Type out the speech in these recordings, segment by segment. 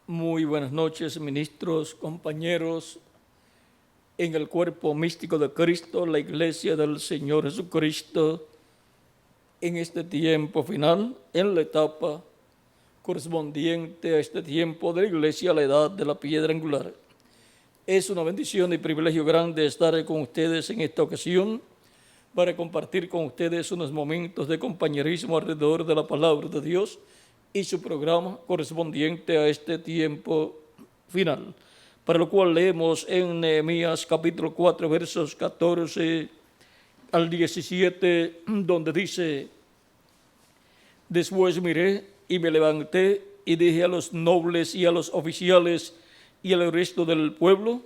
Muy buenas noches, ministros, compañeros, en el cuerpo místico de Cristo, la Iglesia del Señor Jesucristo, en este tiempo final, en la etapa correspondiente a este tiempo de la Iglesia, a la edad de la piedra angular. Es una bendición y privilegio grande estar con ustedes en esta ocasión para compartir con ustedes unos momentos de compañerismo alrededor de la palabra de Dios y su programa correspondiente a este tiempo final, para lo cual leemos en Nehemías capítulo 4, versos 14 al 17, donde dice: Después miré y me levanté y dije a los nobles y a los oficiales y al resto del pueblo: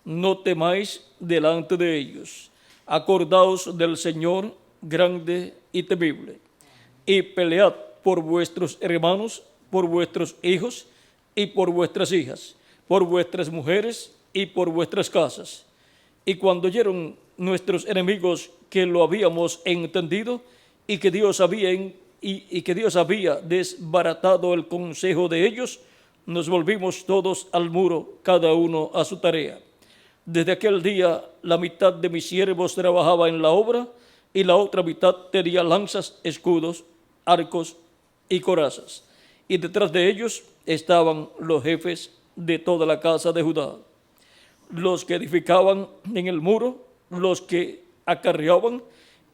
no temáis delante de ellos, acordaos del Señor grande y temible, y pelead por vuestros hermanos, por vuestros hijos y por vuestras hijas, por vuestras mujeres y por vuestras casas. Y cuando oyeron nuestros enemigos que lo habíamos entendido y que Dios había desbaratado el consejo de ellos, nos volvimos todos al muro, cada uno a su tarea. Desde aquel día la mitad de mis siervos trabajaba en la obra y la otra mitad tenía lanzas, escudos, arcos y corazas. Y detrás de ellos estaban los jefes de toda la casa de Judá, los que edificaban en el muro, los que acarreaban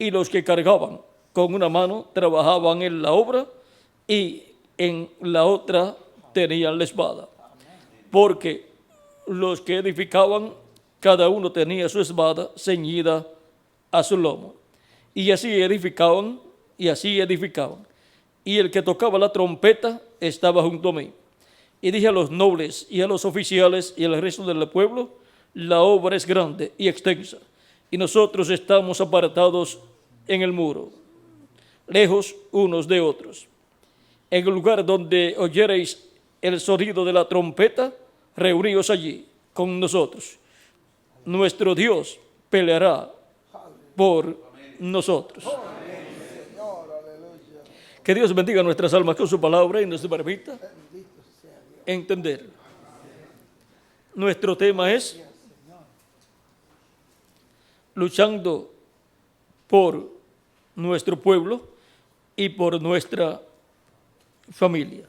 y los que cargaban. Con una mano trabajaban en la obra y en la otra tenían la espada. Porque los que edificaban, cada uno tenía su espada ceñida a su lomo. Y así edificaban, y así edificaban. Y el que tocaba la trompeta estaba junto a mí. Y dije a los nobles y a los oficiales y al resto del pueblo: la obra es grande y extensa, y nosotros estamos apartados en el muro, lejos unos de otros. En el lugar donde oyereis el sonido de la trompeta, reuníos allí con nosotros. Nuestro Dios peleará por nosotros. Que Dios bendiga nuestras almas con su palabra y nos permita entender. Nuestro tema es luchando por nuestro pueblo y por nuestra familia.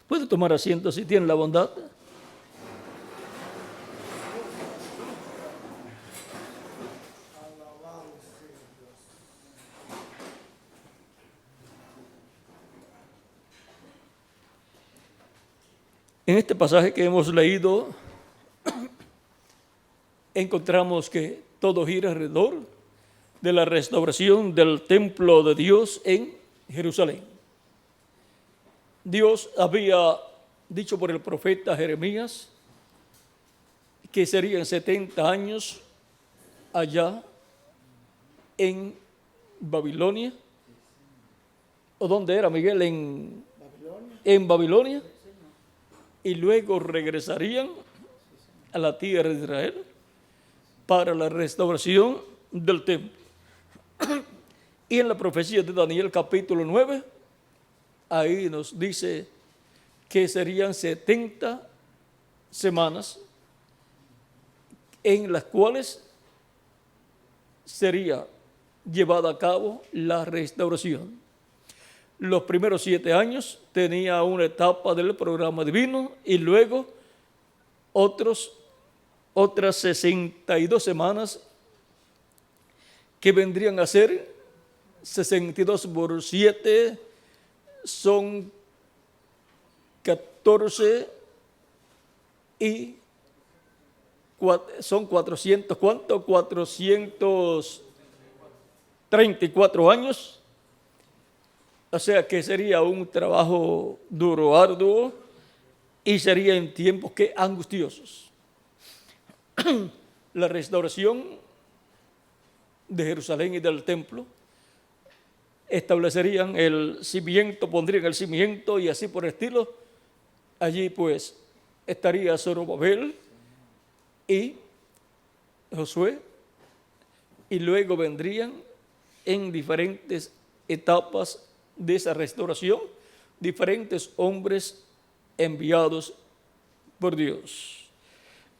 ¿Puede tomar asiento si tiene la bondad? En este pasaje que hemos leído, encontramos que todo gira alrededor de la restauración del templo de Dios en Jerusalén. Dios había dicho por el profeta Jeremías que serían 70 años allá en Babilonia. ¿O dónde era, Miguel? En Babilonia. Y luego regresarían a la tierra de Israel para la restauración del templo. Y en la profecía de Daniel capítulo 9, ahí nos dice que serían 70 semanas en las cuales sería llevada a cabo la restauración. Los primeros 7 años tenía una etapa del programa divino y luego otras 62 semanas que vendrían a ser 62 por 7, son 14 y son 400, ¿cuánto? 434 años. O sea que sería un trabajo duro, arduo, y sería en tiempos que angustiosos. La restauración de Jerusalén y del templo establecerían el cimiento, pondrían el cimiento y así por el estilo. Allí pues estaría Zorobabel y Josué, y luego vendrían en diferentes etapas de esa restauración, diferentes hombres enviados por Dios.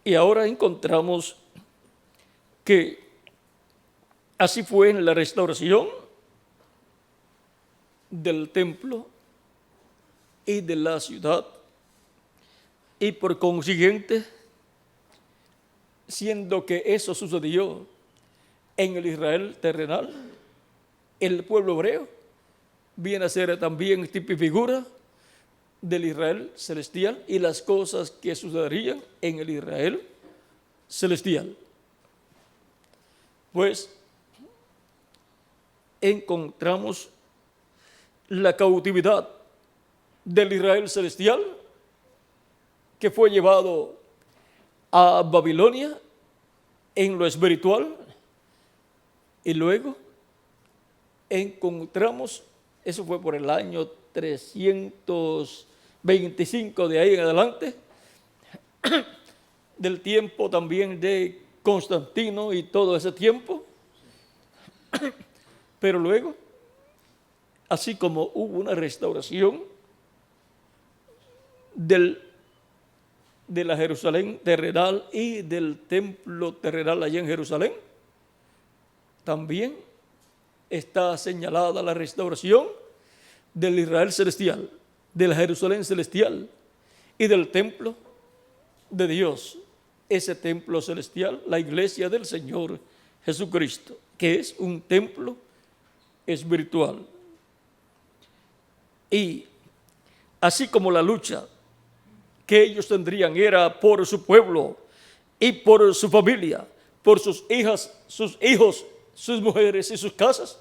Y ahora encontramos que así fue en la restauración del templo y de la ciudad, y por consiguiente, siendo que eso sucedió en el Israel terrenal, el pueblo hebreo viene a ser también tipo y figura del Israel celestial y las cosas que sucederían en el Israel celestial. Pues encontramos la cautividad del Israel celestial que fue llevado a Babilonia en lo espiritual, y luego encontramos, eso fue por el año 325 de ahí en adelante, del tiempo también de Constantino y todo ese tiempo. Pero luego, así como hubo una restauración de la Jerusalén terrenal y del templo terrenal allá en Jerusalén, también está señalada la restauración del Israel celestial, de la Jerusalén celestial y del templo de Dios, ese templo celestial, la iglesia del Señor Jesucristo, que es un templo espiritual. Y así como la lucha que ellos tendrían era por su pueblo y por su familia, por sus hijas, sus hijos, sus mujeres y sus casas,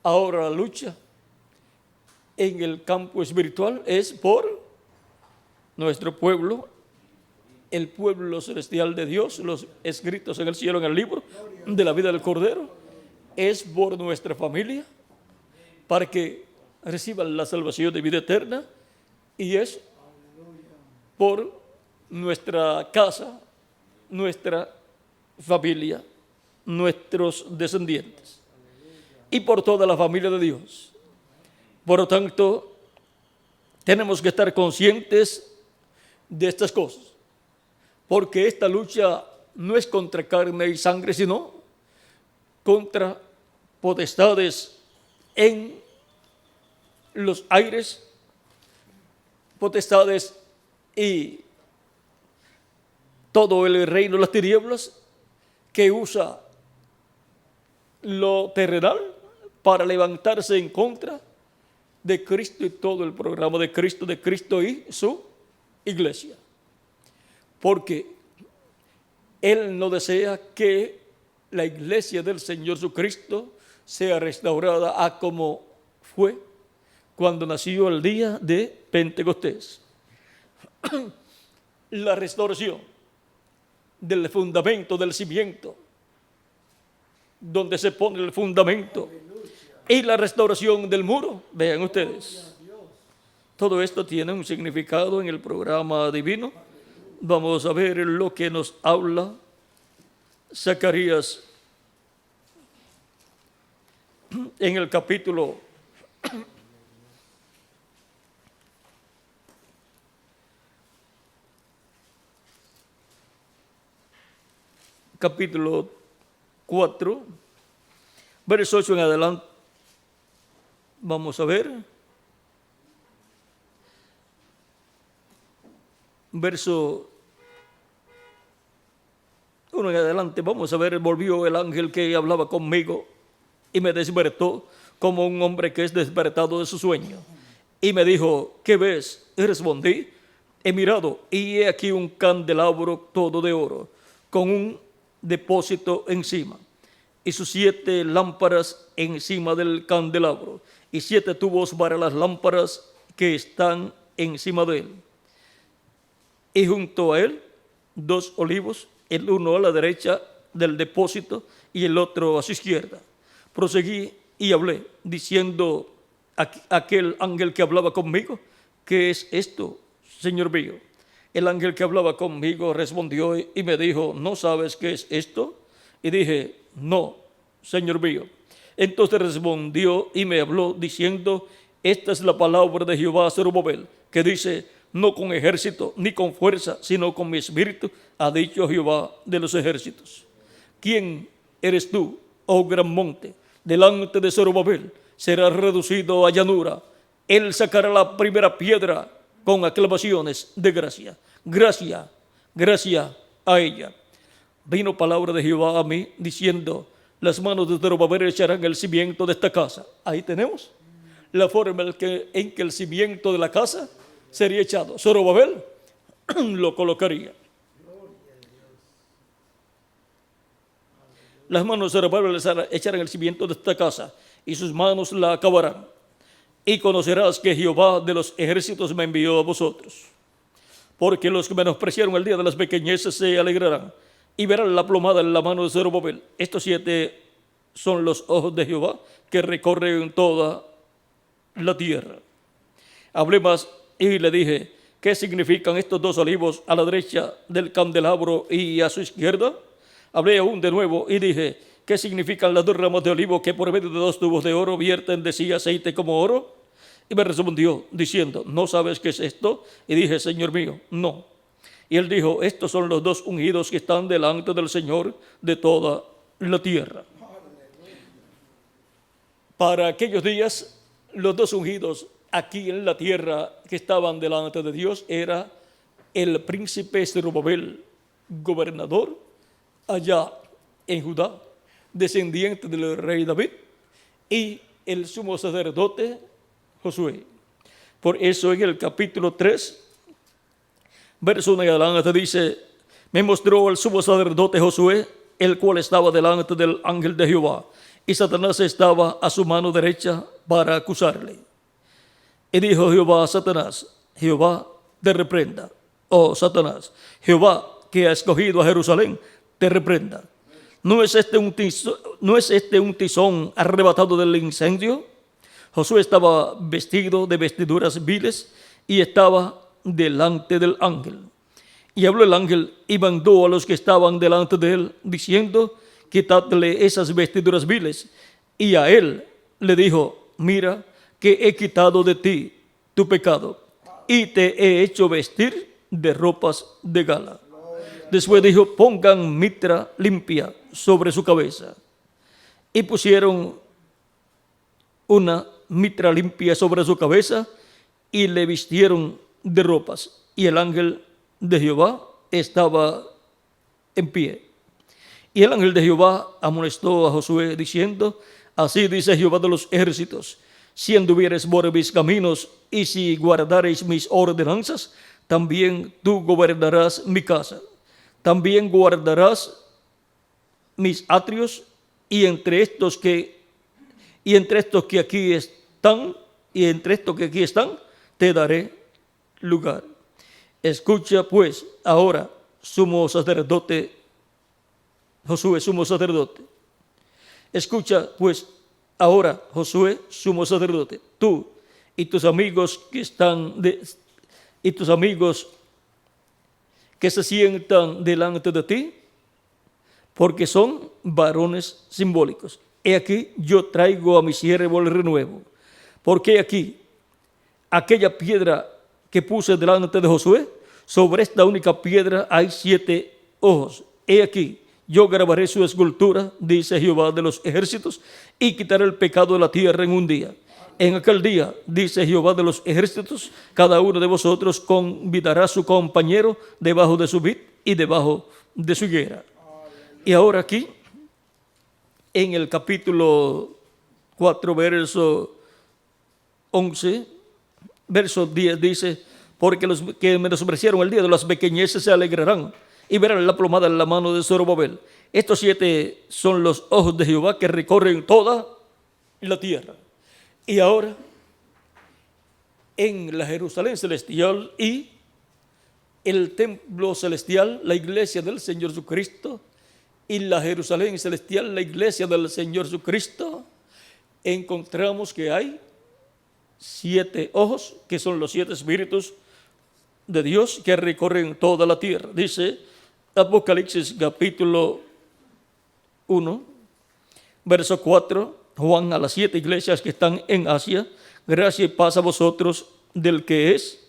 ahora la lucha en el campo espiritual es por nuestro pueblo, el pueblo celestial de Dios, los escritos en el cielo en el libro de la vida del Cordero, es por nuestra familia, para que reciban la salvación de vida eterna, y es por nuestra casa, nuestra familia, nuestros descendientes y por toda la familia de Dios. Por lo tanto, tenemos que estar conscientes de estas cosas, porque esta lucha no es contra carne y sangre, sino contra potestades en los aires, potestades y todo el reino de las tinieblas que usa lo terrenal para levantarse en contra de Cristo y todo el programa de Cristo y su iglesia. Porque Él no desea que la iglesia del Señor Jesucristo sea restaurada a como fue cuando nació el día de Pentecostés. La restauración del fundamento, del cimiento, donde se pone el fundamento, y la restauración del muro. Vean ustedes, todo esto tiene un significado en el programa divino. Vamos a ver lo que nos habla Zacarías en el capítulo 4, verso 8 en adelante. Vamos a ver. Verso 1 en adelante, vamos a ver. Volvió el ángel que hablaba conmigo y me despertó como un hombre que es despertado de su sueño. Y me dijo, ¿qué ves? Y respondí, he mirado y he aquí un candelabro todo de oro, con un depósito encima, y sus 7 lámparas encima del candelabro, y 7 tubos para las lámparas que están encima de él. Y junto a él 2 olivos, el uno a la derecha del depósito y el otro a su izquierda. Proseguí y hablé, diciendo a aquel ángel que hablaba conmigo, ¿qué es esto, Señor mío? El ángel que hablaba conmigo respondió y me dijo, ¿no sabes qué es esto? Y dije, no, Señor mío. Entonces respondió y me habló diciendo, Esta es la palabra de Jehová a Zorobabel, que dice: no con ejército ni con fuerza, sino con mi espíritu, ha dicho Jehová de los ejércitos. ¿Quién eres tú, oh gran monte? Delante de Zorobabel será reducido a llanura. Él sacará la primera piedra con aclamaciones de gracia. Gracia, gracia a ella. Vino palabra de Jehová a mí diciendo: las manos de Zorobabel echarán el cimiento de esta casa. Ahí tenemos la forma en que el cimiento de la casa sería echado. Zorobabel lo colocaría. Las manos de Zorobabel echarán el cimiento de esta casa, y sus manos la acabarán. Y conocerás que Jehová de los ejércitos me envió a vosotros. Porque los que menospreciaron el día de las pequeñeces se alegrarán, y verán la plomada en la mano de Zorobabel. Estos 7 son los ojos de Jehová que recorren toda la tierra. Hablé más y le dije: ¿qué significan estos 2 olivos a la derecha del candelabro y a su izquierda? Hablé aún de nuevo y dije: ¿qué significan las 2 ramas de olivo que por medio de 2 tubos de oro vierten de sí aceite como oro? Y me respondió diciendo: ¿no sabes qué es esto? Y dije: Señor mío, no. Y él dijo: estos son los 2 ungidos que están delante del Señor de toda la tierra. Para aquellos días, los 2 ungidos aquí en la tierra que estaban delante de Dios era el príncipe Zorobabel, gobernador allá en Judá, descendiente del rey David, y el sumo sacerdote Josué. Por eso en el capítulo 3, verso 1 en adelante dice: me mostró el sumo sacerdote Josué, el cual estaba delante del ángel de Jehová, y Satanás estaba a su mano derecha para acusarle. Y dijo Jehová a Satanás: Jehová te reprenda, oh Satanás. Jehová, que ha escogido a Jerusalén, te reprenda. ¿No es este un tizón arrebatado del incendio? Josué estaba vestido de vestiduras viles y estaba delante del ángel. Y habló el ángel y mandó a los que estaban delante de él, diciendo: quitadle esas vestiduras viles. Y a él le dijo: mira, que he quitado de ti tu pecado y te he hecho vestir de ropas de gala. Después dijo: pongan mitra limpia sobre su cabeza. Y pusieron una mitra limpia sobre su cabeza y le vistieron de ropas. Y el ángel de Jehová estaba en pie. Y el ángel de Jehová amonestó a Josué diciendo: así dice Jehová de los ejércitos: si anduvieres por mis caminos y si guardareis mis ordenanzas, también tú gobernarás mi casa. También guardarás mis atrios, y entre estos que aquí están, te daré lugar. Escucha pues ahora, sumo sacerdote Josué, sumo sacerdote. Escucha pues ahora, Josué, sumo sacerdote, tú y tus amigos que se sientan delante de ti, porque son varones simbólicos. He aquí, yo traigo a mi siervo el renuevo. Porque aquí, aquella piedra que puse delante de Josué, sobre esta única piedra hay 7 ojos. He aquí, yo grabaré su escultura, dice Jehová de los ejércitos, y quitaré el pecado de la tierra en un día. En aquel día, dice Jehová de los ejércitos, cada uno de vosotros convidará a su compañero debajo de su vid y debajo de su higuera. Y ahora aquí, en el capítulo 4, verso 11, verso 10 dice: porque los que menospreciaron el día de las pequeñeces se alegrarán y verán la plomada en la mano de Zorobabel. Estos 7 son los ojos de Jehová que recorren toda la tierra. Y ahora, en la Jerusalén celestial y el templo celestial, la iglesia del Señor Jesucristo, y la Jerusalén celestial, la iglesia del Señor Jesucristo, encontramos que hay 7 ojos, que son los 7 espíritus de Dios que recorren toda la tierra. Dice Apocalipsis capítulo 1, verso 4, Juan a las 7 iglesias que están en Asia: gracia y paz a vosotros del que es,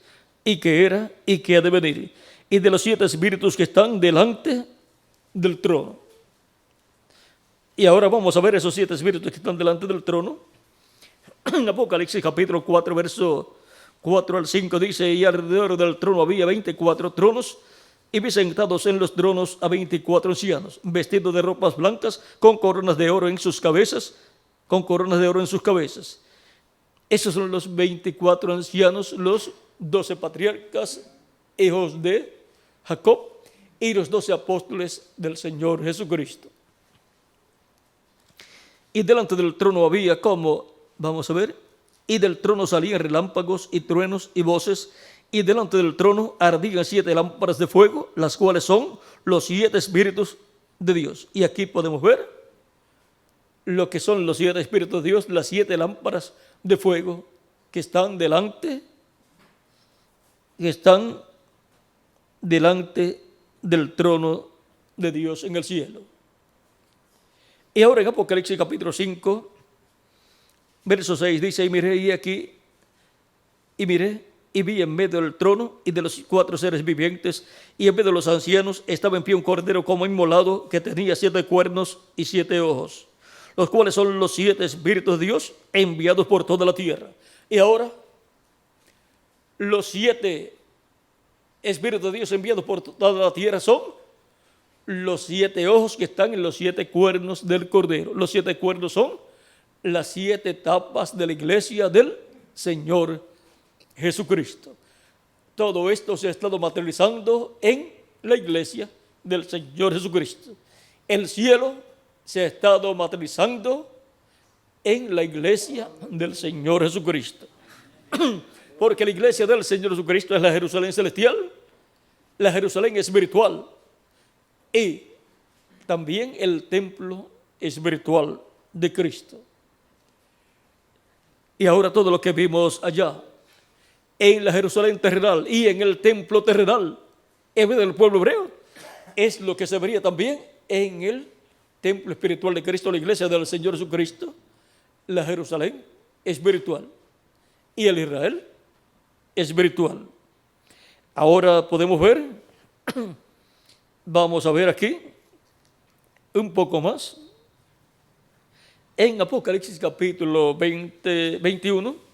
y que era, y que ha de venir, y de los 7 espíritus que están delante del trono. Y ahora vamos a ver esos 7 espíritus que están delante del trono. En Apocalipsis capítulo 4, verso 4 al 5 dice: y alrededor del trono había 24 tronos, y vi sentados en los tronos a 24 ancianos, vestidos de ropas blancas, con coronas de oro en sus cabezas, Esos son los 24 ancianos, los 12 patriarcas, hijos de Jacob, y los 12 apóstoles del Señor Jesucristo. Y delante del trono había como, vamos a ver, y del trono salían relámpagos y truenos y voces, y delante del trono ardían 7 lámparas de fuego, las cuales son los 7 espíritus de Dios. Y aquí podemos ver lo que son los 7 espíritus de Dios, las 7 lámparas de fuego que están delante del trono de Dios en el cielo. Y ahora en Apocalipsis capítulo 5, verso 6 dice: y miré y vi en medio del trono y de los 4 seres vivientes, y en medio de los ancianos estaba en pie un cordero como inmolado, que tenía 7 cuernos y 7 ojos, los cuales son los 7 espíritus de Dios enviados por toda la tierra. Y ahora, los 7 espíritus de Dios enviados por toda la tierra son los 7 ojos que están en los 7 cuernos del cordero. Los 7 cuernos son las 7 etapas de la iglesia del Señor Jesucristo. Todo esto se ha estado materializando en la iglesia del Señor Jesucristo. El cielo se ha estado materializando en la iglesia del Señor Jesucristo. Porque la iglesia del Señor Jesucristo es la Jerusalén celestial, la Jerusalén espiritual, y también el templo espiritual de Cristo. Y ahora todo lo que vimos allá en la Jerusalén terrenal y en el templo terrenal en medio del pueblo hebreo es lo que se vería también en el templo espiritual de Cristo, la iglesia del Señor Jesucristo, la Jerusalén espiritual y el Israel espiritual. Ahora podemos ver, vamos a ver aquí un poco más en Apocalipsis capítulo 21.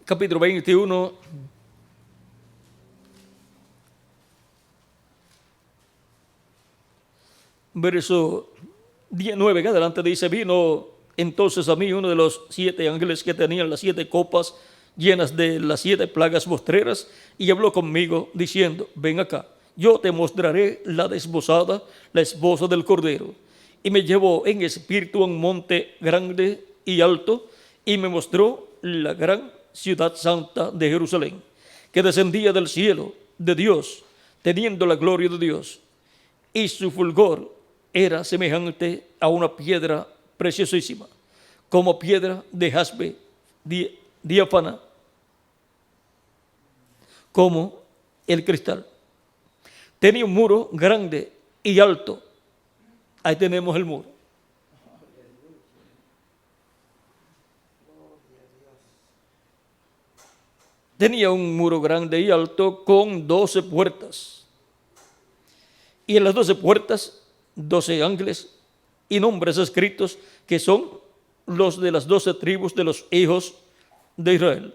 Capítulo 21, verso 19 en adelante dice: vino entonces a mí uno de los 7 ángeles que tenían las 7 copas llenas de las 7 plagas postreras, y habló conmigo diciendo: ven acá, yo te mostraré la desposada, la esposa del Cordero. Y me llevó en espíritu a un monte grande y alto, y me mostró la gran ciudad santa de Jerusalén, que descendía del cielo de Dios, teniendo la gloria de Dios, y su fulgor era semejante a una piedra preciosísima, como piedra de jaspe diáfana, como el cristal. Tenía un muro grande y alto. Ahí tenemos el muro. Tenía un muro grande y alto con 12 puertas. Y en las 12 puertas, 12 ángeles y nombres escritos, que son los de las 12 tribus de los hijos de Israel.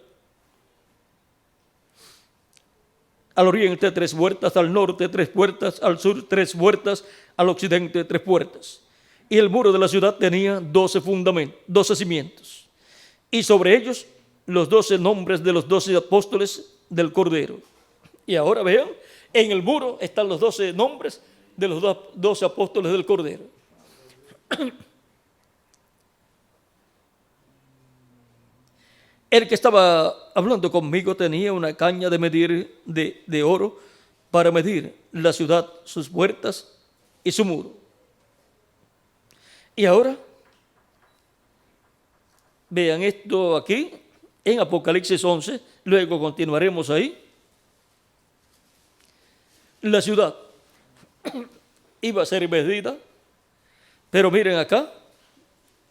Al oriente 3 puertas, al norte 3 puertas, al sur 3 puertas, al occidente 3 puertas. Y el muro de la ciudad tenía 12 fundamentos, 12 cimientos. Y sobre ellos los 12 nombres de los 12 apóstoles del Cordero. Y ahora vean, en el muro están los 12 nombres de los 12 apóstoles del Cordero. El que estaba hablando conmigo tenía una caña de medir de oro para medir la ciudad, sus puertas y su muro. Y ahora, vean esto aquí en Apocalipsis 11, luego continuaremos ahí. la ciudad iba a ser medida, pero miren acá,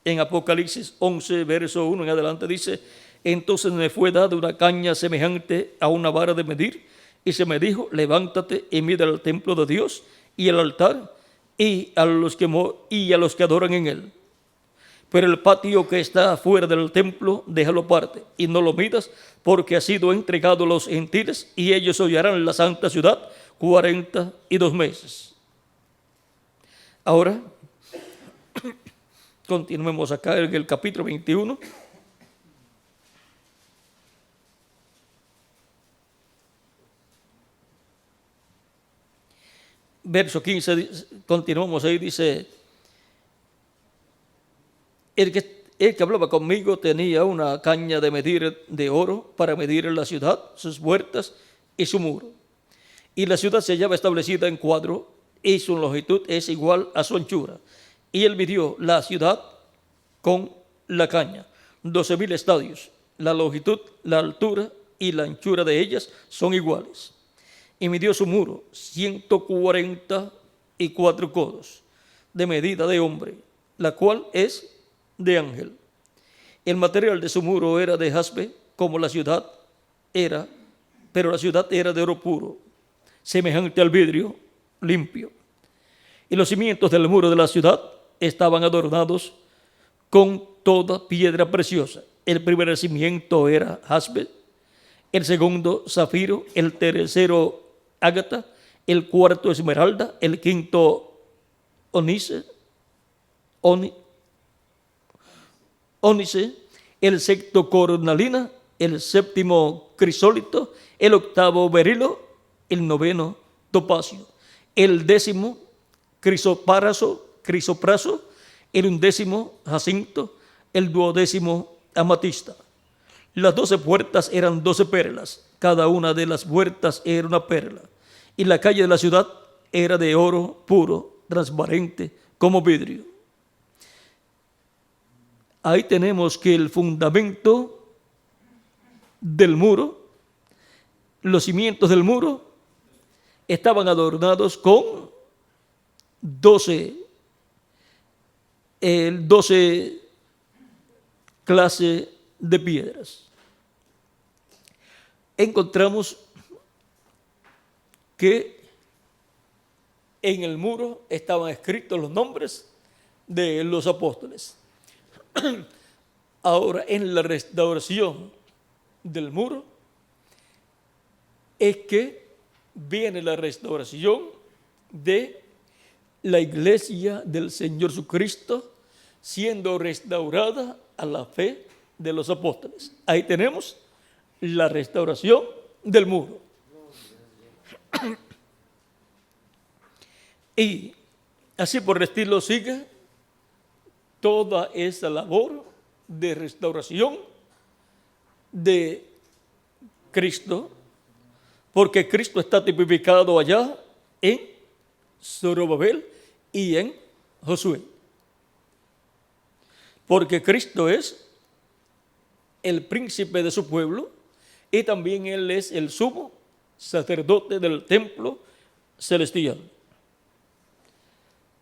en Apocalipsis 11, verso 1 en adelante dice, entonces me fue dada una caña semejante a una vara de medir, y se me dijo, levántate y mide el templo de Dios y el altar y a los que adoran en él. Pero el patio que está fuera del templo, déjalo aparte y no lo midas, porque ha sido entregado a los gentiles y ellos hollarán la santa ciudad 42 meses. Ahora, continuemos acá en el capítulo 21. Verso 15, continuamos ahí, dice, el que hablaba conmigo tenía una caña de medir de oro para medir la ciudad, sus puertas y su muro. Y la ciudad se hallaba establecida en cuadro y su longitud es igual a su anchura. Y él midió la ciudad con la caña, 12,000 estadios. La longitud, la altura y la anchura de ellas son iguales. Y midió su muro 144 codos de medida de hombre, la cual es de ángel. El material de su muro era de jaspe, como la ciudad era, pero la ciudad era de oro puro, semejante al vidrio limpio. Y los cimientos del muro de la ciudad estaban adornados con toda piedra preciosa. El primer cimiento era jaspe, el segundo zafiro, el tercero ágata, el cuarto esmeralda, el quinto ónice, el sexto cornalina, el séptimo crisólito, el octavo berilo, el noveno topacio, el décimo crisopraso, el undécimo jacinto, el duodécimo amatista. Las 12 puertas eran 12 perlas, cada una de las puertas era una perla, y la calle de la ciudad era de oro puro, transparente como vidrio. Ahí tenemos que el fundamento del muro, los cimientos del muro, estaban adornados con 12 clases de piedras. Encontramos que en el muro estaban escritos los nombres de los apóstoles. Ahora, en la restauración del muro es que viene la restauración de la iglesia del Señor Jesucristo, siendo restaurada a la fe de los apóstoles. Ahí tenemos la restauración del muro. Y así por el estilo sigue toda esa labor de restauración de Cristo, porque Cristo está tipificado allá en Zorobabel y en Josué. Porque Cristo es el príncipe de su pueblo y también Él es el sumo sacerdote del templo celestial.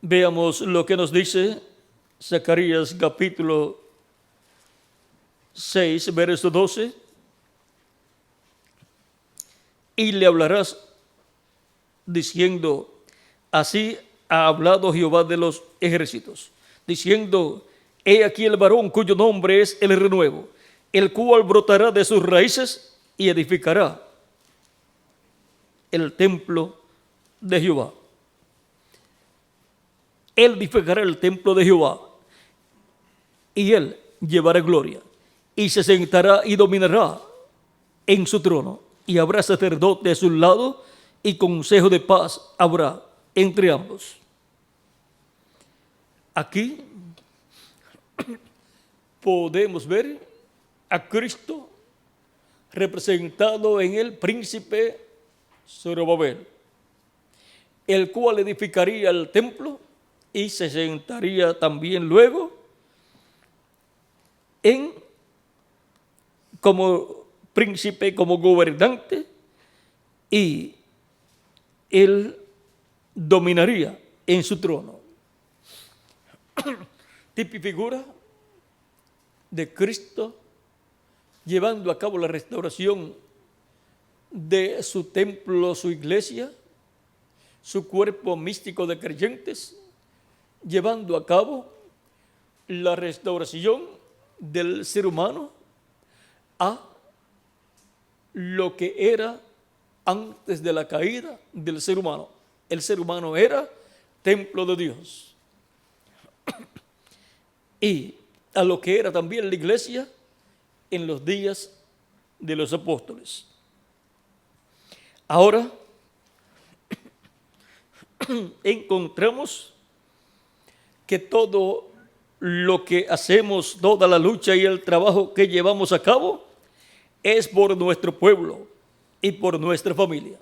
Veamos lo que nos dice Zacarías capítulo 6, verso 12. Y le hablarás diciendo, así ha hablado Jehová de los ejércitos, diciendo, he aquí el varón cuyo nombre es el renuevo, el cual brotará de sus raíces y edificará el templo de Jehová. Él edificará el templo de Jehová y él llevará gloria y se sentará y dominará en su trono y habrá sacerdote a su lado y consejo de paz habrá entre ambos. Aquí podemos ver a Cristo representado en el príncipe Zorobabel, el cual edificaría el templo y se sentaría también luego como príncipe, como gobernante, y Él dominaría en su trono. Tipo y figura de Cristo llevando a cabo la restauración de su templo, su iglesia, su cuerpo místico de creyentes, llevando a cabo la restauración del ser humano a lo que era antes de la caída del ser humano. El ser humano era templo de Dios. Y a lo que era también la iglesia en los días de los apóstoles. Ahora encontramos que todo lo que hacemos, toda la lucha y el trabajo que llevamos a cabo es por nuestro pueblo y por nuestra familia.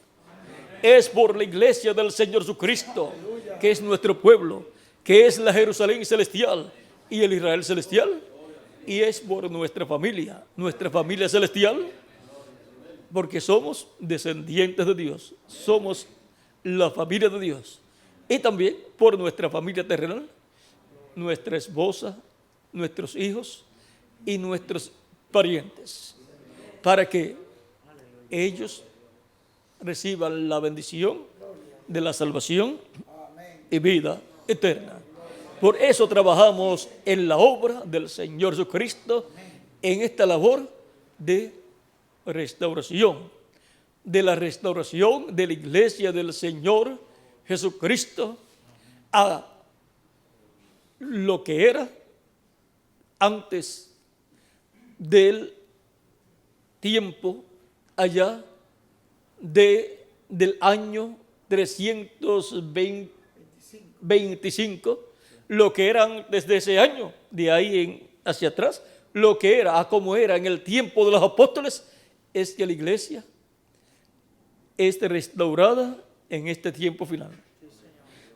Es por la iglesia del Señor Jesucristo, que es nuestro pueblo, que es la Jerusalén celestial y el Israel celestial, y es por nuestra familia celestial, porque somos descendientes de Dios, somos la familia de Dios, y también por nuestra familia terrenal, nuestra esposa, nuestros hijos y nuestros parientes, para que ellos reciban la bendición de la salvación y vida eterna. Por eso trabajamos en la obra del Señor Jesucristo, en esta labor de restauración, de la restauración de la iglesia del Señor Jesucristo a lo que era antes del tiempo allá del año 325, lo que era antes de ese año, de ahí hacia atrás, lo que era, a como era en el tiempo de los apóstoles, es que la iglesia es restaurada en este tiempo final.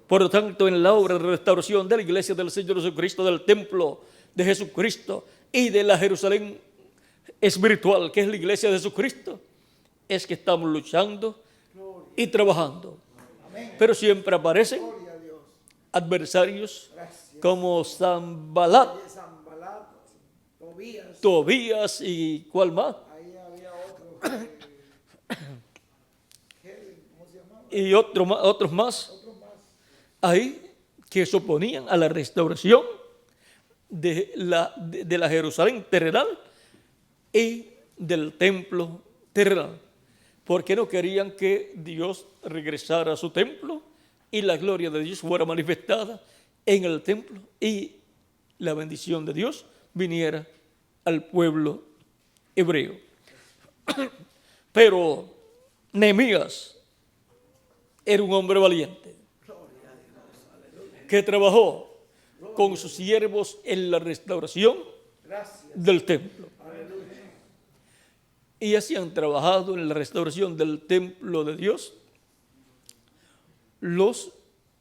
Por lo tanto, en la obra de restauración de la iglesia del Señor Jesucristo, del templo de Jesucristo y de la Jerusalén espiritual, que es la iglesia de Jesucristo, es que estamos luchando y trabajando. Pero siempre aparecen adversarios como Sanbalat, Tobías y ¿cuál más? Y otros más ahí que se oponían a la restauración de la Jerusalén terrenal y del templo terrenal, porque no querían que Dios regresara a su templo y la gloria de Dios fuera manifestada en el templo y la bendición de Dios viniera al pueblo hebreo. Pero Nehemías era un hombre valiente que trabajó con sus siervos en la restauración del templo. Y así han trabajado en la restauración del templo de Dios los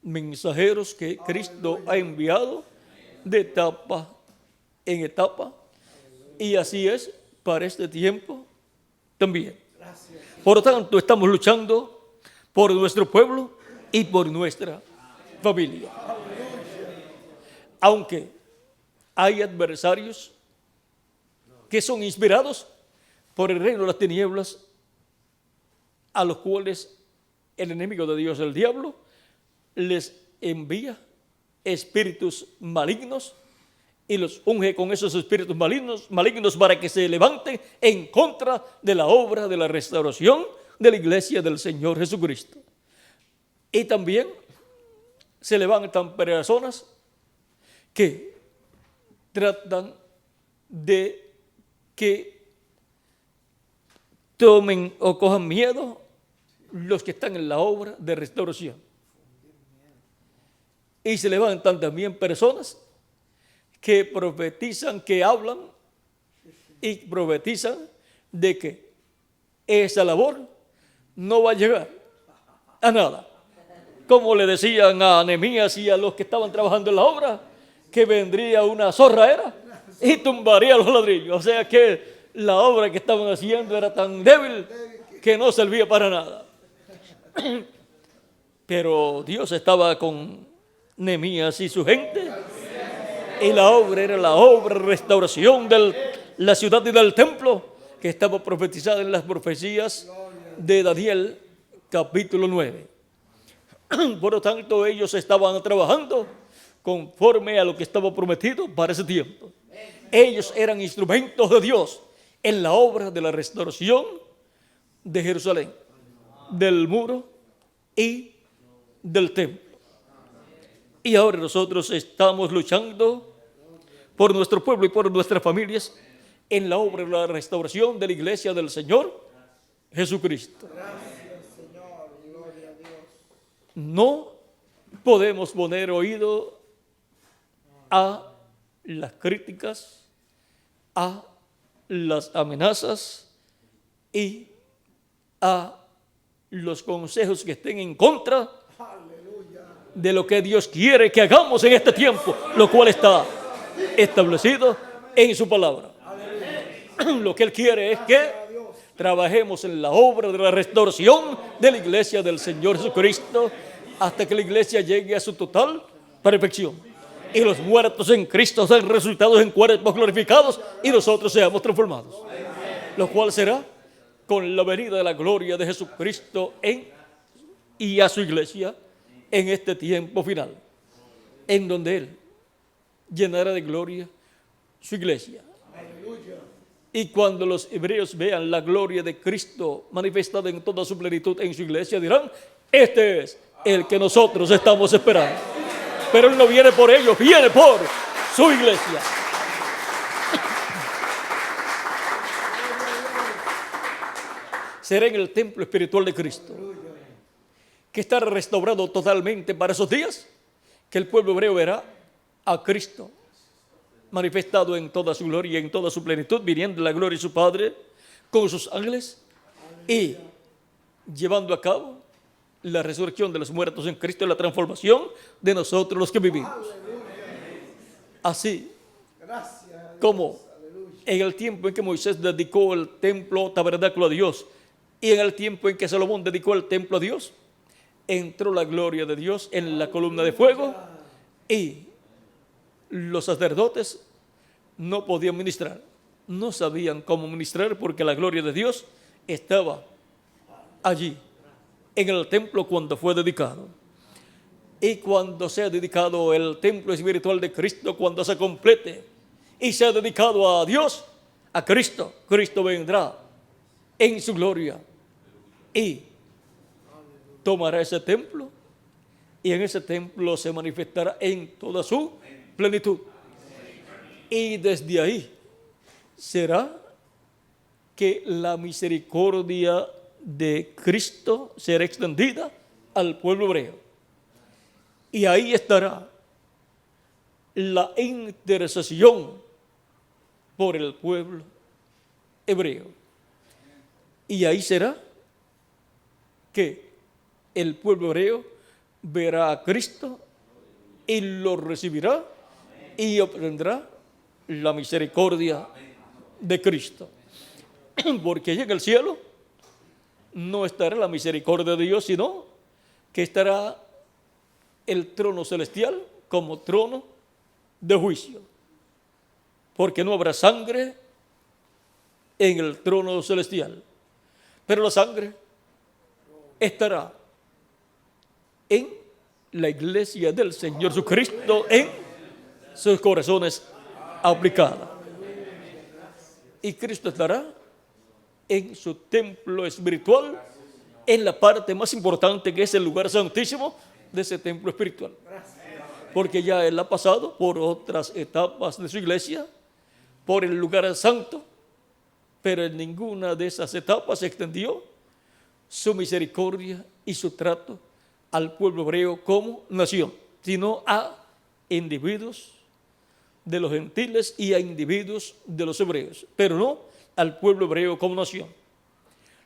mensajeros que Cristo ha enviado de etapa en etapa, y así es para este tiempo también. Por lo tanto, estamos luchando por nuestro pueblo y por nuestra familia. Aunque hay adversarios que son inspirados por el reino de las tinieblas, a los cuales el enemigo de Dios, el diablo, les envía espíritus malignos y los unge con esos espíritus malignos para que se levanten en contra de la obra de la restauración de la iglesia del Señor Jesucristo. Y también se levantan personas que tratan de que tomen o cojan miedo los que están en la obra de restauración. Y se levantan también personas que profetizan, que hablan y profetizan de que esa labor no va a llegar a nada. Como le decían a Nehemías y a los que estaban trabajando en la obra, que vendría una zorraera y tumbaría los ladrillos. O sea que la obra que estaban haciendo era tan débil que no servía para nada. Pero Dios estaba con Nehemías y su gente. Y la obra era la obra de restauración de la ciudad y del templo, que estaba profetizada en las profecías de Daniel capítulo 9. Por lo tanto, ellos estaban trabajando conforme a lo que estaba prometido para ese tiempo. Ellos eran instrumentos de Dios en la obra de la restauración de Jerusalén, del muro y del templo. Y ahora nosotros estamos luchando por nuestro pueblo y por nuestras familias en la obra de la restauración de la iglesia del Señor Jesucristo. No podemos poner oído a las críticas, a las amenazas y a los consejos que estén en contra de lo que Dios quiere que hagamos en este tiempo, lo cual está establecido en su palabra. Lo que Él quiere es que trabajemos en la obra de la restauración de la iglesia del Señor Jesucristo hasta que la iglesia llegue a su total perfección y los muertos en Cristo sean resucitados en cuerpos glorificados y nosotros seamos transformados, lo cual será con la venida de la gloria de Jesucristo y a su iglesia en este tiempo final, en donde Él llenará de gloria su iglesia. Y cuando los hebreos vean la gloria de Cristo manifestada en toda su plenitud en su iglesia, dirán: este es el que nosotros estamos esperando. Pero Él no viene por ellos, viene por su iglesia. Será en el templo espiritual de Cristo, que estará restaurado totalmente para esos días, que el pueblo hebreo verá a Cristo manifestado en toda su gloria y en toda su plenitud, viniendo de la gloria de su Padre con sus ángeles y llevando a cabo la resurrección de los muertos en Cristo y la transformación de nosotros los que vivimos. Así como en el tiempo en que Moisés dedicó el templo tabernáculo a Dios y en el tiempo en que Salomón dedicó el templo a Dios, entró la gloria de Dios en la columna de fuego y los sacerdotes no podían ministrar, no sabían cómo ministrar porque la gloria de Dios estaba allí en el templo cuando fue dedicado. Y cuando sea dedicado el templo espiritual de Cristo, cuando se complete y sea dedicado a Dios, a Cristo, Cristo vendrá en su gloria y tomará ese templo y en ese templo se manifestará en toda su plenitud. Y desde ahí será que la misericordia de Cristo será extendida al pueblo hebreo. Y ahí estará la intercesión por el pueblo hebreo. Y ahí será que el pueblo hebreo verá a Cristo y lo recibirá y obtendrá la misericordia de Cristo. Porque allá en el cielo no estará la misericordia de Dios, sino que estará el trono celestial como trono de juicio. Porque no habrá sangre en el trono celestial, pero la sangre estará en la iglesia del Señor Jesucristo, en sus corazones aplicada. Y Cristo estará en su templo espiritual, en la parte más importante que es el lugar santísimo de ese templo espiritual. Porque ya Él ha pasado por otras etapas de su iglesia, por el lugar santo, pero en ninguna de esas etapas se extendió su misericordia y su trato al pueblo hebreo como nación, sino a individuos de los gentiles y a individuos de los hebreos, pero no al pueblo hebreo como nación.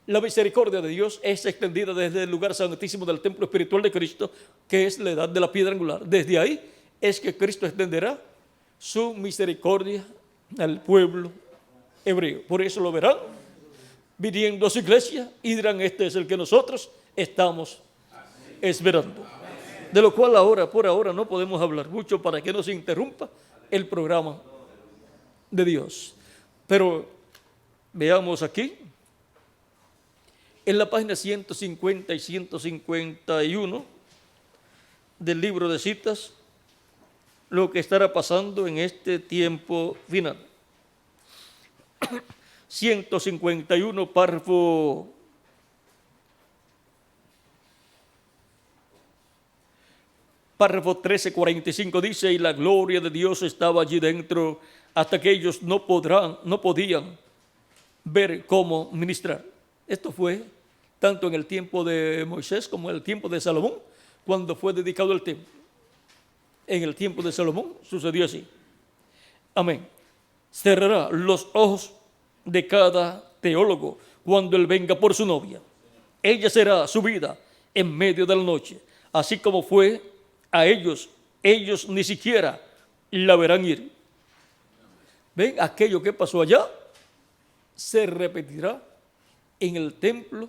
La misericordia de Dios es extendida desde el lugar santísimo del templo espiritual de Cristo, que es la edad de la piedra angular. Desde ahí es que Cristo extenderá su misericordia al pueblo hebreo. Por eso lo verán viniendo a su iglesia y dirán: este es el que nosotros estamos esperando. De lo cual ahora, por ahora, no podemos hablar mucho para que no se interrumpa el programa de Dios. Pero veamos aquí, en la página 150 y 151 del libro de citas, lo que estará pasando en este tiempo final. 151, párrafo Párrafo 13:45 dice, y la gloria de Dios estaba allí dentro hasta que ellos no podían ver cómo ministrar. Esto fue tanto en el tiempo de Moisés como en el tiempo de Salomón, cuando fue dedicado el templo. En el tiempo de Salomón sucedió así. Amén. Cerrará los ojos de cada teólogo cuando él venga por su novia. Ella será subida en medio de la noche, así como fue a ellos ni siquiera la verán ir. ¿Ven? Aquello que pasó allá se repetirá en el templo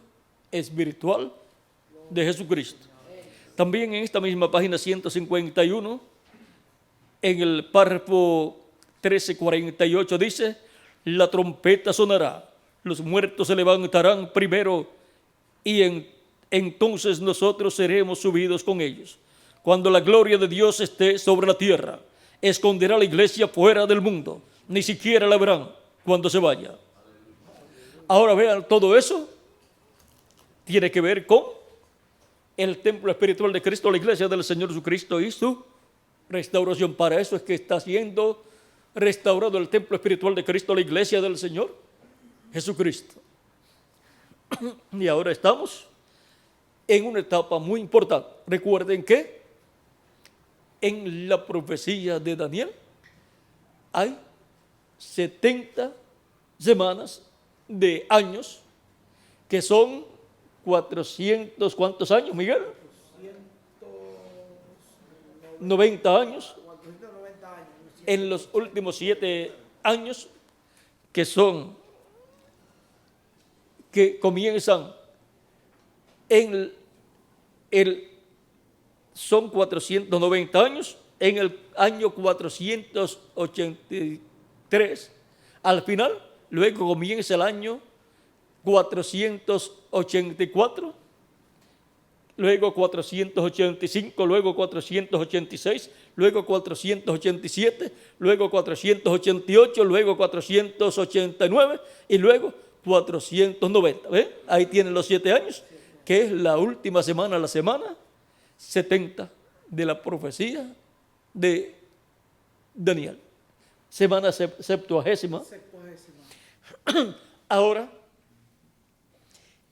espiritual de Jesucristo. También en esta misma página 151, en el párrafo 13:48 dice, la trompeta sonará, los muertos se levantarán primero y entonces nosotros seremos subidos con ellos. Cuando la gloria de Dios esté sobre la tierra, esconderá la iglesia fuera del mundo, ni siquiera la verán cuando se vaya. Ahora vean, todo eso tiene que ver con el templo espiritual de Cristo, la iglesia del Señor Jesucristo y su restauración. Para eso es que está siendo restaurado el templo espiritual de Cristo, la iglesia del Señor Jesucristo. Y ahora estamos en una etapa muy importante. Recuerden que en la profecía de Daniel hay 70 semanas de años, que son 400, ¿cuántos años, Miguel? 90 años. En los últimos 7 años, que comienzan son 490 años, en el año 483, al final, luego comienza el año 484, luego 485, luego 486, luego 487, luego 488, luego 489 y luego 490. ¿Ven? Ahí tienen los 7 años, que es la última semana, la semana 70 de la profecía de Daniel. Semana septuagésima. Ahora,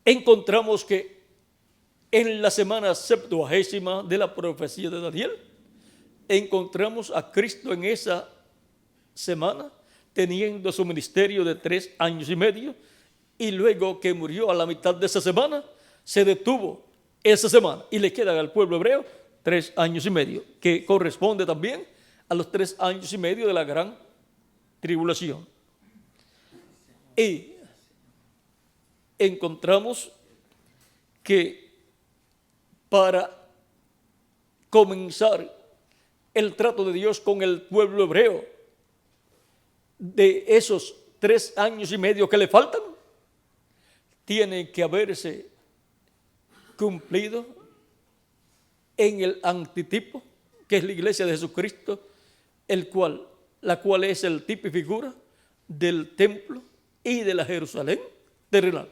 encontramos que en la semana septuagésima de la profecía de Daniel, encontramos a Cristo en esa semana teniendo su ministerio de 3 años y medio, y luego que murió a la mitad de esa semana, se detuvo esa semana y le quedan al pueblo hebreo 3 años y medio, que corresponde también a los 3 años y medio de la gran tribulación. Y encontramos que para comenzar el trato de Dios con el pueblo hebreo, de esos 3 años y medio que le faltan, tiene que haberse cumplido en el antitipo, que es la iglesia de Jesucristo, la cual es el tipo y figura del templo y de la Jerusalén terrenal.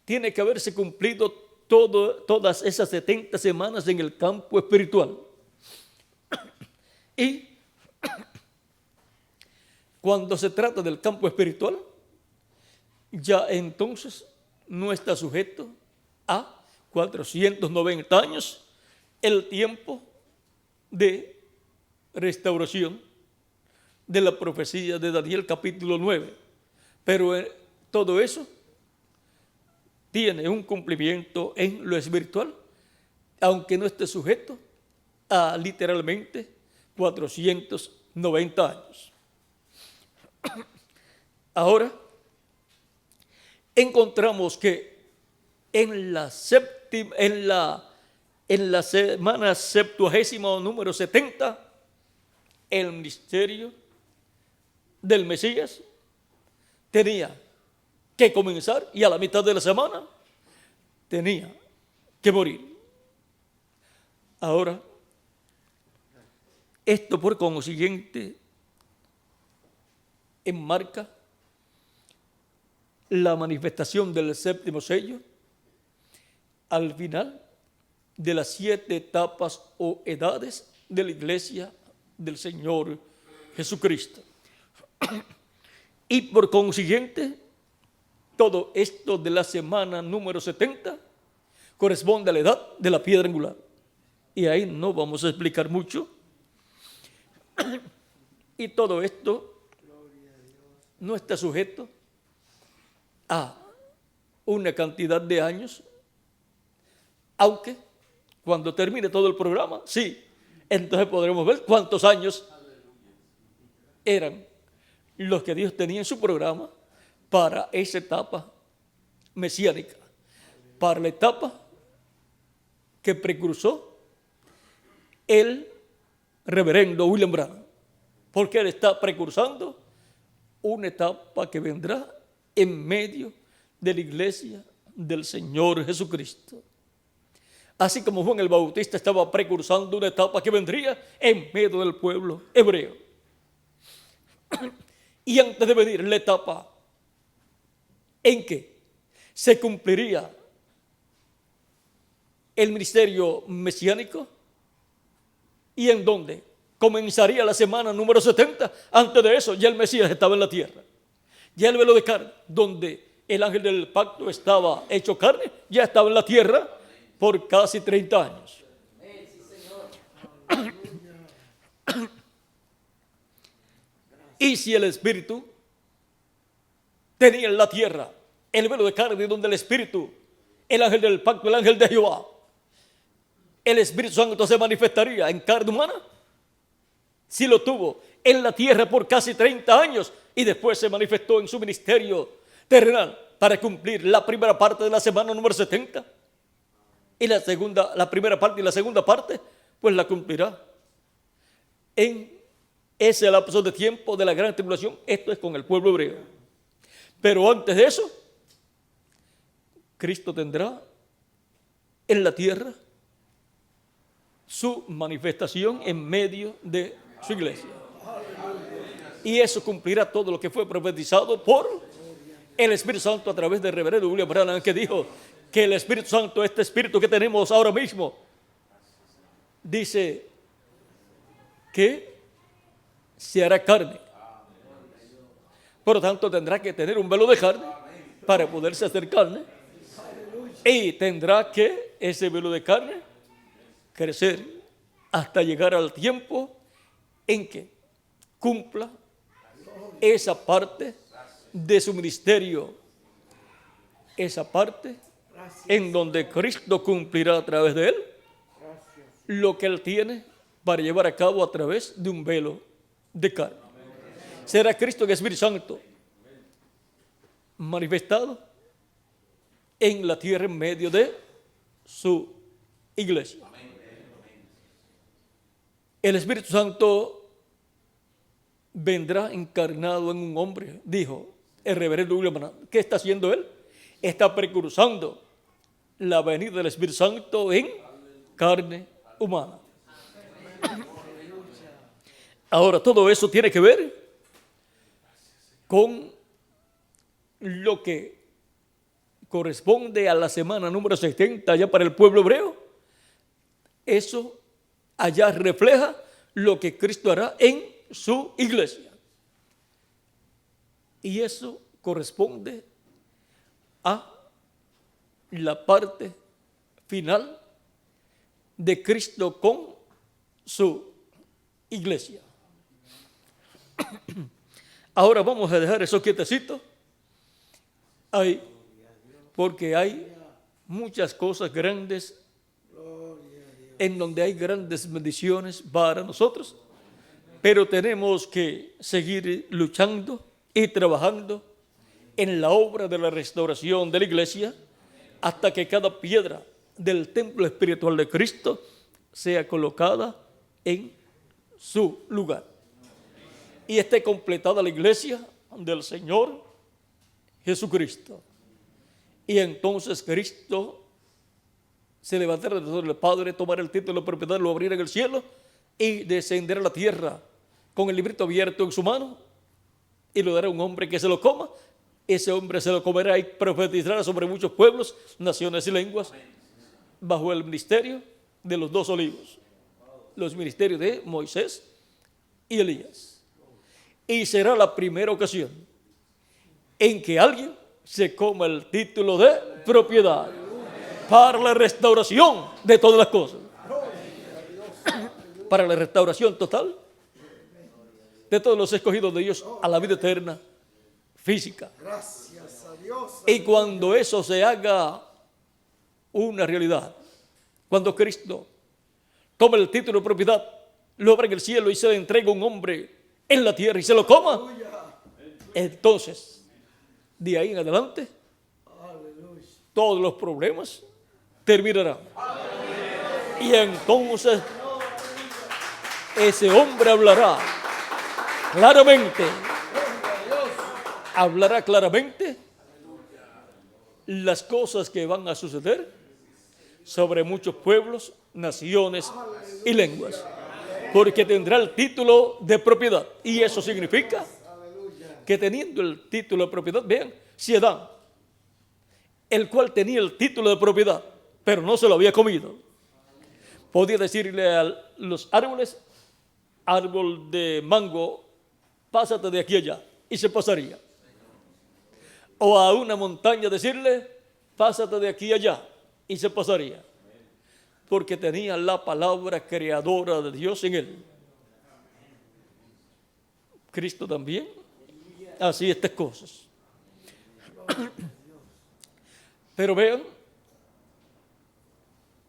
Tiene que haberse cumplido todas esas 70 semanas en el campo espiritual. Y cuando se trata del campo espiritual, ya entonces no está sujeto a 490 años el tiempo de restauración de la profecía de Daniel capítulo 9. Pero todo eso tiene un cumplimiento en lo espiritual, aunque no esté sujeto a literalmente 490 años. Ahora encontramos que en la semana 70 número 70, el ministerio del Mesías tenía que comenzar y a la mitad de la semana tenía que morir. Ahora, esto por consiguiente enmarca la manifestación del séptimo sello al final de las 7 etapas o edades de la iglesia del Señor Jesucristo. Y por consiguiente, todo esto de la semana número 70 corresponde a la edad de la piedra angular. Y ahí no vamos a explicar mucho. Y todo esto no está sujeto a una cantidad de años, aunque cuando termine todo el programa, sí, entonces podremos ver cuántos años eran los que Dios tenía en su programa para esa etapa mesiánica, para la etapa que precursó el reverendo William Branham, porque él está precursando una etapa que vendrá en medio de la iglesia del Señor Jesucristo. Así como Juan el Bautista estaba precursando una etapa que vendría en medio del pueblo hebreo. Y antes de venir la etapa en que se cumpliría el ministerio mesiánico y en donde comenzaría la semana número 70, antes de eso ya el Mesías estaba en la tierra. Ya el velo de carne, donde el ángel del pacto estaba hecho carne, ya estaba en la tierra por casi 30 años. Y si el Espíritu tenía en la tierra el velo de carne, donde el Espíritu, el ángel del pacto, el ángel de Jehová, el Espíritu Santo se manifestaría en carne humana, si lo tuvo en la tierra por casi 30 años y después se manifestó en su ministerio terrenal para cumplir la primera parte de la semana número 70 y la primera parte y la segunda parte, pues la cumplirá en ese lapso de tiempo de la gran tribulación. Esto es con el pueblo hebreo. Pero antes de eso, Cristo tendrá en la tierra su manifestación en medio de su iglesia. Y eso cumplirá todo lo que fue profetizado por el Espíritu Santo a través del reverendo William Branham, que dijo que el Espíritu Santo, este Espíritu que tenemos ahora mismo, dice que se hará carne. Por lo tanto, tendrá que tener un velo de carne para poderse hacer carne. Y tendrá que ese velo de carne crecer hasta llegar al tiempo en que cumpla esa parte de su ministerio, esa parte en donde Cristo cumplirá a través de él lo que él tiene para llevar a cabo a través de un velo de carne. Será Cristo en Espíritu Santo manifestado en la tierra en medio de su iglesia. El Espíritu Santo vendrá encarnado en un hombre, dijo el reverendo William Branham. ¿Qué está haciendo él? Está precursando la venida del Espíritu Santo en carne humana. Ahora, todo eso tiene que ver con lo que corresponde a la semana número 70 allá para el pueblo hebreo. Eso allá refleja lo que Cristo hará en su iglesia. Y eso corresponde a la parte final de Cristo con su iglesia. Ahora vamos a dejar eso quietecito ahí, porque hay muchas cosas grandes en donde hay grandes bendiciones para nosotros, pero tenemos que seguir luchando y trabajando en la obra de la restauración de la iglesia hasta que cada piedra del templo espiritual de Cristo sea colocada en su lugar y esté completada la iglesia del Señor Jesucristo. Y entonces Cristo se levantará del Padre, tomará el título de propiedad, lo abrirá en el cielo y descenderá a la tierra con el librito abierto en su mano y lo dará a un hombre que se lo coma. Ese hombre se lo comerá y profetizará sobre muchos pueblos, naciones y lenguas bajo el ministerio de los dos olivos, los ministerios de Moisés y Elías. Y será la primera ocasión en que alguien se coma el título de propiedad para la restauración de todas las cosas, para la restauración total de todos los escogidos de Dios a la vida eterna física. Gracias a Dios. Y cuando eso se haga una realidad, cuando Cristo tome el título de propiedad, lo abra en el cielo y se le entrega a un hombre en la tierra y se lo coma, entonces de ahí en adelante todos los problemas terminarán. Y entonces ese hombre hablará claramente las cosas que van a suceder sobre muchos pueblos, naciones y lenguas, porque tendrá el título de propiedad. Y eso significa que teniendo el título de propiedad, vean, si Adán, el cual tenía el título de propiedad, pero no se lo había comido, podía decirle a los árboles, árbol de mango, pásate de aquí allá, y se pasaría. O a una montaña decirle, pásate de aquí allá, y se pasaría. Porque tenía la palabra creadora de Dios en él. Cristo también hacía estas cosas. Pero vean,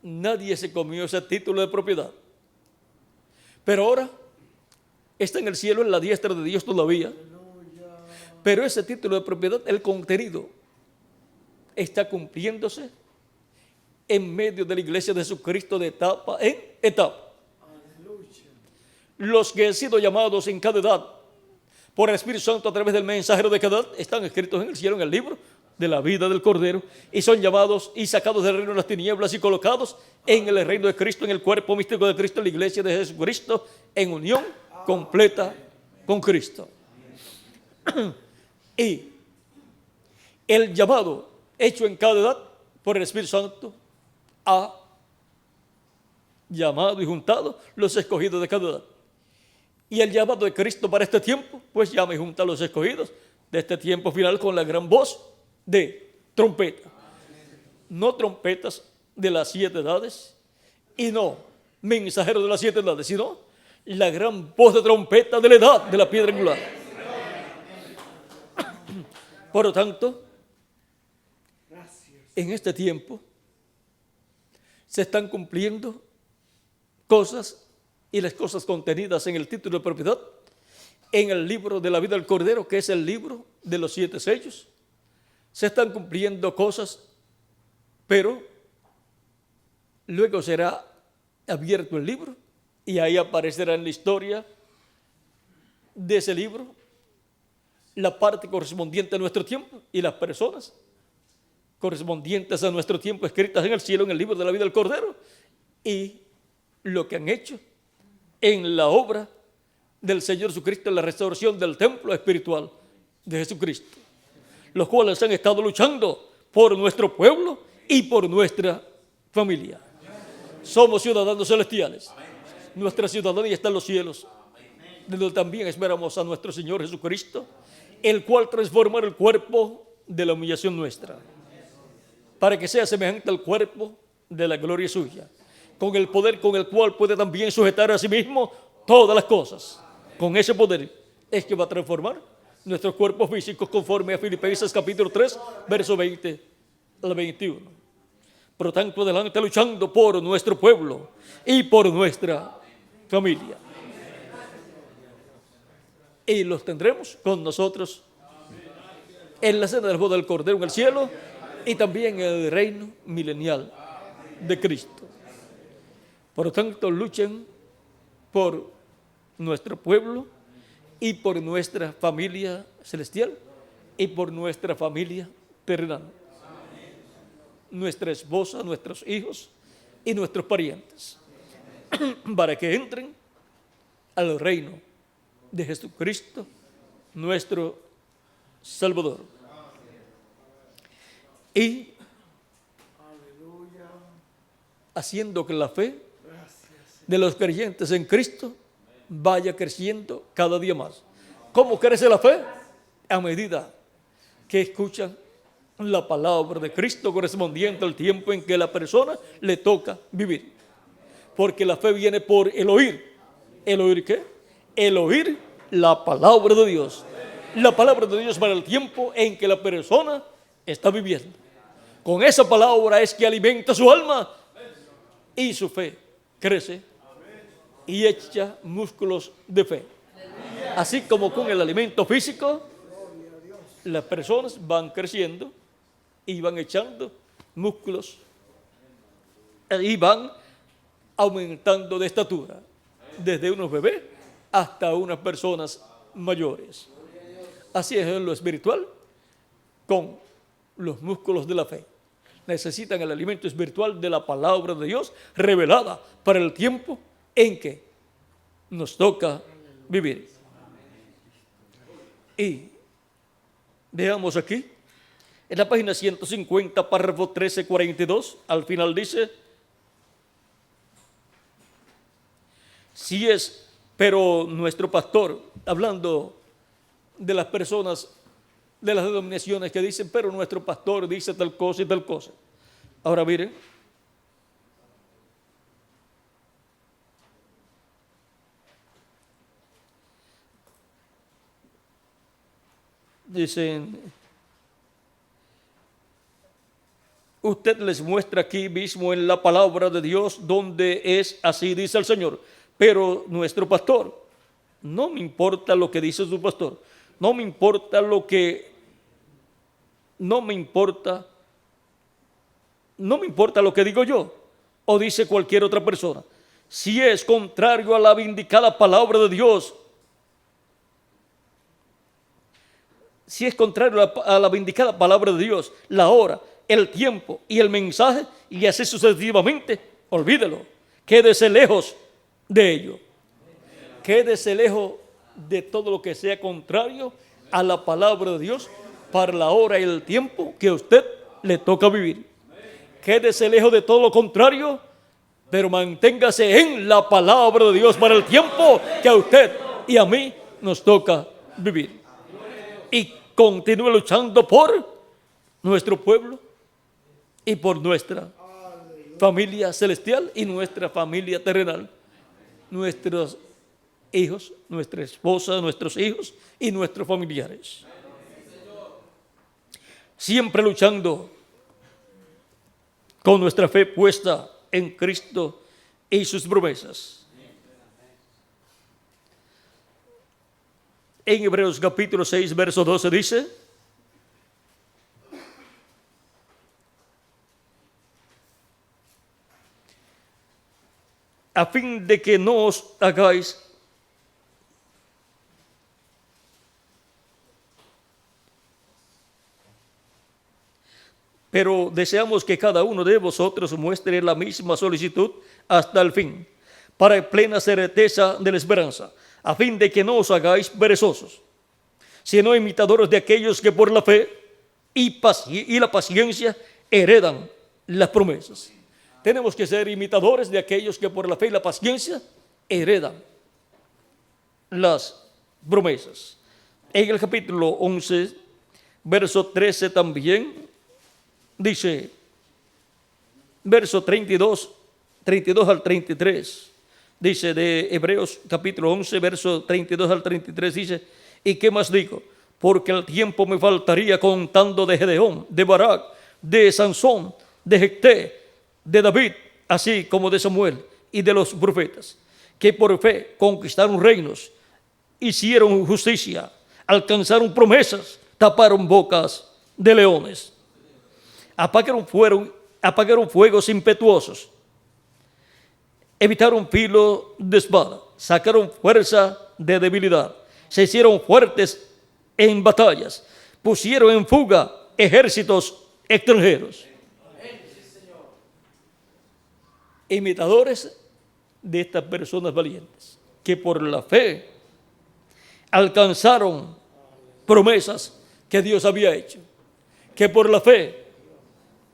nadie se comió ese título de propiedad. Pero ahora está en el cielo, en la diestra de Dios todavía. Pero ese título de propiedad, el contenido, está cumpliéndose en medio de la iglesia de Jesucristo de etapa en etapa. Los que han sido llamados en cada edad por el Espíritu Santo a través del mensajero de cada edad están escritos en el cielo, en el libro de la vida del Cordero, y son llamados y sacados del reino de las tinieblas y colocados en el reino de Cristo, en el cuerpo místico de Cristo, en la iglesia de Jesucristo, en unión completa con Cristo. Y el llamado hecho en cada edad por el Espíritu Santo ha llamado y juntado los escogidos de cada edad. Y el llamado de Cristo para este tiempo, pues llama y junta a los escogidos de este tiempo final con la gran voz de trompeta. No trompetas de las 7 edades y no mensajeros de las 7 edades, sino la gran voz de trompeta de la edad de la piedra angular. Por lo tanto, en este tiempo se están cumpliendo cosas, y las cosas contenidas en el título de propiedad, en el libro de la vida del Cordero, que es el libro de los 7 sellos. Se están cumpliendo cosas, pero luego será abierto el libro y ahí aparecerá en la historia de ese libro la parte correspondiente a nuestro tiempo y las personas correspondientes a nuestro tiempo escritas en el cielo, en el libro de la vida del Cordero, y lo que han hecho en la obra del Señor Jesucristo, en la restauración del templo espiritual de Jesucristo, los cuales han estado luchando por nuestro pueblo y por nuestra familia. Somos ciudadanos celestiales. Nuestra ciudadanía está en los cielos, de donde también esperamos a nuestro Señor Jesucristo, el cual transformará el cuerpo de la humillación nuestra, para que sea semejante al cuerpo de la gloria suya, con el poder con el cual puede también sujetar a sí mismo todas las cosas. Con ese poder es que va a transformar nuestros cuerpos físicos, conforme a Filipenses capítulo 3, verso 20 al 21. Por lo tanto, adelante luchando por nuestro pueblo y por nuestra familia. Y los tendremos con nosotros en la cena del boda del Cordero en el cielo, y también el reino milenial de Cristo. Por lo tanto, luchen por nuestro pueblo y por nuestra familia celestial y por nuestra familia terrenal. Nuestra esposa, nuestros hijos y nuestros parientes, para que entren al reino de Jesucristo, nuestro Salvador. Y haciendo que la fe de los creyentes en Cristo vaya creciendo cada día más. ¿Cómo crece la fe? A medida que escuchan la palabra de Cristo correspondiente al tiempo en que la persona le toca vivir. Porque la fe viene por el oír. ¿El oír qué? El oír la palabra de Dios. La palabra de Dios para el tiempo en que la persona está viviendo. Con esa palabra es que alimenta su alma y su fe crece y echa músculos de fe. Así como con el alimento físico, las personas van creciendo y van echando músculos y van aumentando de estatura, desde unos bebés hasta unas personas mayores. Así es en lo espiritual con los músculos de la fe. Necesitan el alimento espiritual de la palabra de Dios revelada para el tiempo en que nos toca vivir. Y veamos aquí, en la página 150, párrafo 1342, al final dice: si es, pero nuestro pastor, hablando de las personas de las denominaciones que dicen, pero nuestro pastor dice tal cosa y tal cosa. Ahora miren, dicen, usted les muestra aquí mismo en la palabra de Dios donde es así, dice el Señor, pero nuestro pastor, no me importa lo que dice su pastor, no me importa lo que digo yo o dice cualquier otra persona. Si es contrario a la vindicada palabra de Dios, si es contrario a la vindicada palabra de Dios, la hora, el tiempo y el mensaje, y así sucesivamente, olvídelo, quédese lejos de ello. Quédese lejos de todo lo que sea contrario a la palabra de Dios para la hora y el tiempo que a usted le toca vivir. Quédese lejos de todo lo contrario, pero manténgase en la palabra de Dios para el tiempo que a usted y a mí nos toca vivir. Y continúe luchando por nuestro pueblo y por nuestra familia celestial y nuestra familia terrenal, nuestros hijos, nuestra esposa, nuestros hijos y nuestros familiares. Siempre luchando con nuestra fe puesta en Cristo y sus promesas. En Hebreos capítulo 6, verso 12 dice: a fin de que no os hagáis pero deseamos que cada uno de vosotros muestre la misma solicitud hasta el fin, para plena certeza de la esperanza, a fin de que no os hagáis perezosos, sino imitadores de aquellos que por la fe y la paciencia heredan las promesas. Tenemos que ser imitadores de aquellos que por la fe y la paciencia heredan las promesas. En el capítulo 11, verso 13 también, dice, verso 32 al 33, dice de Hebreos capítulo 11, verso 32 al 33, dice: ¿y qué más digo? Porque el tiempo me faltaría contando de Gedeón, de Barak, de Sansón, de Jefté, de David, así como de Samuel y de los profetas, que por fe conquistaron reinos, hicieron justicia, alcanzaron promesas, taparon bocas de leones. apagaron fuegos impetuosos, evitaron filo de espada, sacaron fuerza de debilidad, se hicieron fuertes en batallas, pusieron en fuga ejércitos extranjeros. Imitadores de estas personas valientes, que por la fe alcanzaron promesas que Dios había hecho, que por la fe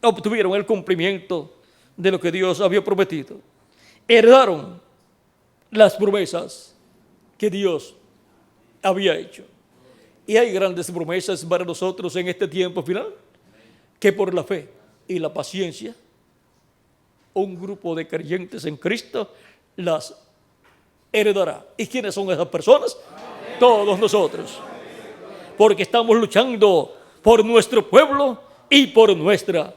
obtuvieron el cumplimiento de lo que Dios había prometido, heredaron las promesas que Dios había hecho. Y hay grandes promesas para nosotros en este tiempo final, que por la fe y la paciencia, un grupo de creyentes en Cristo las heredará. ¿Y quiénes son esas personas? Amén. Todos nosotros. Porque estamos luchando por nuestro pueblo y por nuestra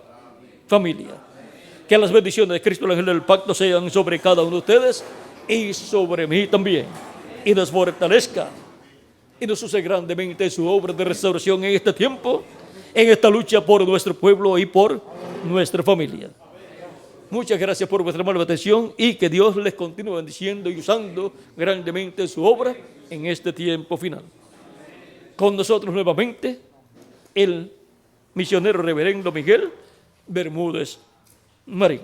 familia. Que las bendiciones de Cristo, el ángel del pacto, sean sobre cada uno de ustedes y sobre mí también. Y nos fortalezca y nos use grandemente su obra de restauración en este tiempo, en esta lucha por nuestro pueblo y por nuestra familia. Muchas gracias por vuestra amable atención y que Dios les continúe bendiciendo y usando grandemente su obra en este tiempo final. Con nosotros nuevamente el misionero reverendo Miguel Bermúdez Marín.